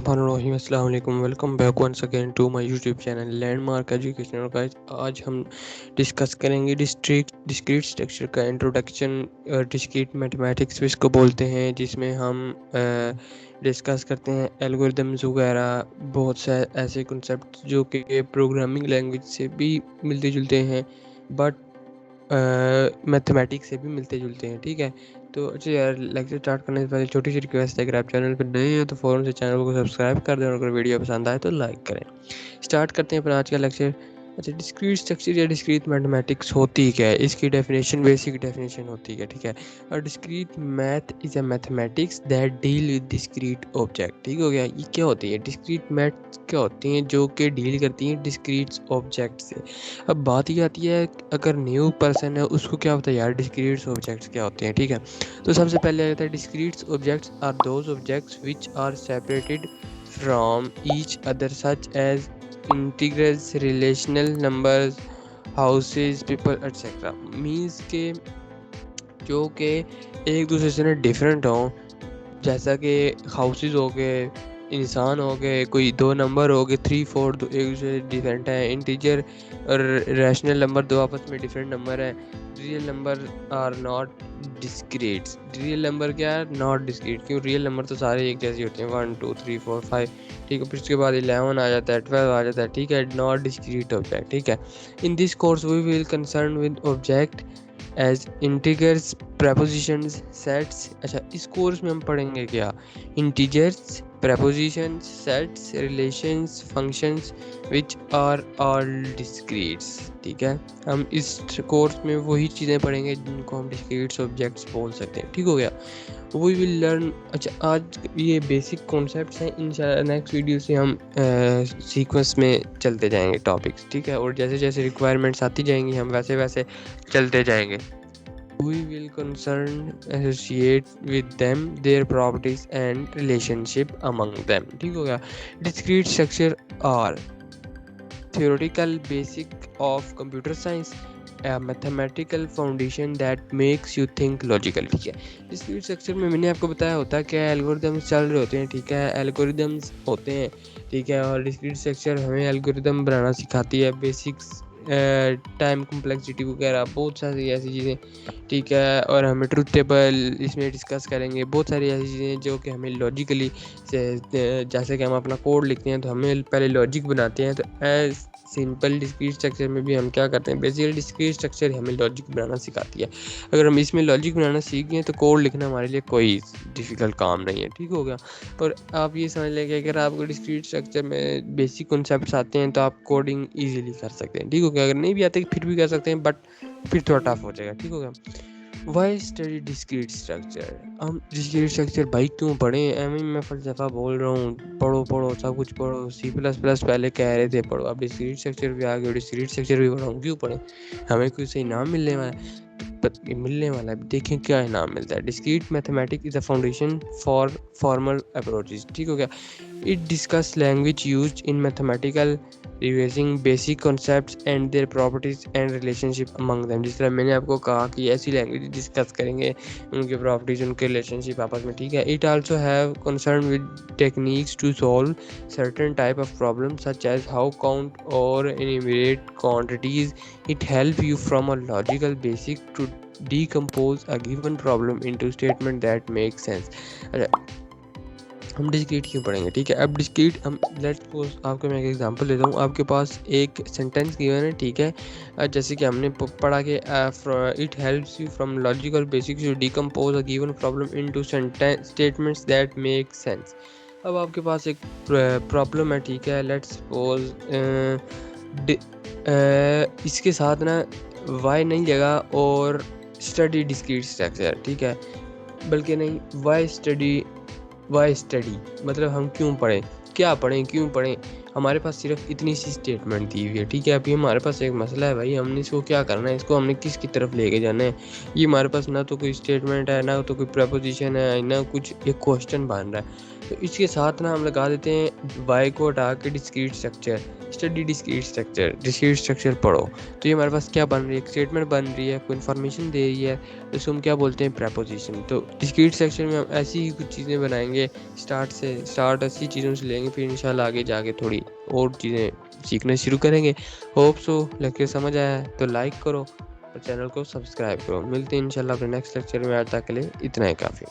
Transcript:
बिस्मिल्लाहिर्रहमानिर्रहीम। अस्सलाम वालेकुम। Welcome back once again to my YouTube channel Landmark Educational guys. आज हम डिस्कस करेंगे डिस्क्रीट स्ट्रक्चर का इंट्रोडक्शन। डिस्क्रीट मैथमेटिक्स इसको बोलते हैं, जिसमें हम डिस्कस करते हैं एल्गोरिदम्स वगैरह, बहुत से ऐसे कॉन्सेप्ट जो कि प्रोग्रामिंग लैंग्वेज से भी मिलते जुलते हैं, बट मैथमेटिक्स से भी मिलते जुलते हैं। ठीक है, तो अच्छा यार, लेक्चर स्टार्ट करने से पहले छोटी सी रिक्वेस्ट है, अगर आप चैनल पर नए हैं तो फ़ौरन से चैनल को सब्सक्राइब कर दें और अगर वीडियो पसंद आए तो लाइक करें। स्टार्ट करते हैं अपना आज का लेक्चर। अच्छा, डिस्क्रीट स्ट्रक्चर या डिस्क्रीट मैथमेटिक्स होती क्या है, इसकी डेफिनेशन, बेसिक डेफिनेशन होती है। ठीक है, और discrete math is a mathematics that deal with discrete object. ठीक हो गया, ये क्या होती है डिस्क्रीट मैथ, क्या होती हैं जो कि डील करती हैं डिस्क्रीट ऑब्जेक्ट से। अब बात ये आती है, अगर न्यू पर्सन है उसको क्या होता है यार डिस्क्रीट ऑब्जेक्ट्स क्या होते हैं। ठीक है, तो सबसे पहले आता है discrete objects are those objects which are separated from each other such as integrals, relational numbers, houses, people etcetera. Means के जो कि एक दूसरे से ना डिफरेंट हों, जैसा कि हाउसेज हो गए, इंसान हो गए, कोई दो नंबर हो गए 3 4 एक दूसरे से डिफरेंट है, इंटीजर और रैशनल नंबर दो आपस में डिफरेंट नंबर है। Real number are not discrete. Real number क्या है, नॉट डिस्क्रीट, क्यों रियल नंबर तो सारे एक जैसे होते हैं, 1 2 3 4 5। ठीक है, फिर उसके बाद 11 आ जाता है, 12 आ जाता है। ठीक है, नॉट डिस्क्रीट ऑब्जेक्ट। ठीक है, in this course we will concern with object as integers, propositions, sets. अच्छा, इस कोर्स में हम पढ़ेंगे क्या, integers, propositions, sets, relations, functions which are all discretes. ठीक है, हम इस कोर्स में वही चीज़ें पढ़ेंगे जिनको हम डिस्क्रीट्स ऑब्जेक्ट्स बोल सकते हैं। ठीक हो गया, वी विल लर्न। अच्छा, आज ये बेसिक कॉन्सेप्ट्स हैं, इंशाल्लाह नेक्स्ट वीडियो से हम सीक्वेंस में चलते जाएंगे टॉपिक्स। ठीक है, और जैसे जैसे रिक्वायरमेंट्स आती जाएंगी हम वैसे वैसे चलते जाएंगे। We will concern associate with them, their properties and relationship among them. ठीक हो गया, discrete structure are theoretical basic of computer science, a mathematical foundation that makes you think logically. ठीक है, डिस्क्रीट स्ट्रक्चर में मैंने आपको बताया होता है क्या, एल्गोरिदम्स चल रहे होते हैं। ठीक है, एल्गोरिदम्स होते हैं। ठीक है, और डिस्क्रीट स्ट्रक्चर हमें एल्गोरिदम बनाना सिखाती है, बेसिक्स, टाइम कम्प्लेक्सिटी वगैरह, बहुत सारी ऐसी चीज़ें। ठीक है, और हमें ट्रुथ टेबल इसमें डिस्कस करेंगे, बहुत सारी ऐसी चीज़ें जो कि हमें लॉजिकली से, जैसे कि हम अपना कोड लिखते हैं तो हमें पहले लॉजिक बनाते हैं, तो एज सिंपल डिस्क्रीट स्ट्रक्चर में भी हम क्या करते हैं, बेसिकली डिस्क्रीट स्ट्रक्चर हमें लॉजिक बनाना सिखाती है। अगर हम इसमें लॉजिक बनाना सीख गए तो कोड लिखना हमारे लिए कोई डिफ़िकल्ट काम नहीं है। ठीक हो गया, और आप ये समझ लें कि अगर आपको डिस्क्रीट स्ट्रक्चर में बेसिक कॉन्सेप्ट्स आते हैं तो आप कोडिंग ईजिली कर सकते हैं। ठीक हो गया, अगर नहीं भी आते फिर भी कर सकते हैं, बट फिर थोड़ा टफ हो जाएगा। ठीक हो गया, वाई स्टडी डिस्क्रीट स्ट्रक्चर। हम डिस्क्रीट स्ट्रक्चर भाई क्यों पढ़ें, मैं फ़लसफ़ा बोल रहा हूँ, पढ़ो पढ़ो सब कुछ पढ़ो, सी प्लस प्लस पहले कह रहे थे पढ़ो, अब डिस्क्रीट स्ट्रक्चर भी आ गया, डिस्क्रीट स्ट्रक्चर भी पढ़ाऊँ, क्यों पढ़ें, हमें कोई सही इनाम मिलने वाला है। मिलने वाला है, देखें क्या इनाम मिलता है। Discrete mathematics is a foundation for formal approaches. ठीक हो गया, it discuss language used in mathematical revising basic concepts and their properties and relationship among them. जिस तरह मैंने आपको कहा कि ऐसी लैंग्वेज डिस्कस करेंगे, उनके प्रॉपर्टीज, उनके रिलेशनशिप आपस में। ठीक है, it also have concern with techniques to solve certain type of problem such as how count और enumerate quantities. It helps you from a logical basic to decompose a given problem into statement that make sense. अच्छा, हम discrete क्यों पढ़ेंगे। ठीक है, अब discrete हम let's suppose, आपको मैं एक एग्जांपल देता हूँ, आपके पास एक सेंटेंस गिवन है। ठीक है, जैसे कि हमने पढ़ा कि it helps you from logical basics to decompose a given problem into statements that make sense. अब आपके पास एक प्रॉब्लम है। ठीक है, लेट्स सपोज इसके साथ ना वाई नहीं लगा और स्टडी डिस्क्रीट स्ट्रक्चर। ठीक है, बल्कि नहीं, वाई स्टडी मतलब हम क्यों पढ़ें, क्या पढ़ें, क्यों पढ़ें। हमारे पास सिर्फ इतनी सी स्टेटमेंट दी हुई है। ठीक है, अभी हमारे पास एक मसला है भाई, हमने इसको क्या करना है, इसको हमने किस की तरफ लेके जाना है। ये हमारे पास ना तो कोई स्टेटमेंट है, ना तो कोई प्रपोजिशन है, ना कुछ एक क्वेश्चन बन रहा है। तो इसके साथ ना हम लगा देते हैं वाई को हटा के discrete structure, study discrete structure, discrete structure पढ़ो। तो ये हमारे पास क्या बन रही है, एक स्टेटमेंट बन रही है, कोई इन्फॉर्मेशन दे रही है, तो इसको हम क्या बोलते हैं, प्रेपोजिशन। तो डिस्क्रीट स्ट्रक्चर में हम ऐसी ही कुछ चीज़ें बनाएंगे, स्टार्ट ऐसी चीज़ों से लेंगे, फिर इंशाल्लाह आगे जाके थोड़ी और चीज़ें सीखना शुरू करेंगे। होप सो लेक्चर समझ आया है तो लाइक करो और चैनल को सब्सक्राइब करो। मिलते हैं इंशाल्लाह अपने नेक्स्ट लेक्चर में। आज तक के लिए इतना ही काफ़ी।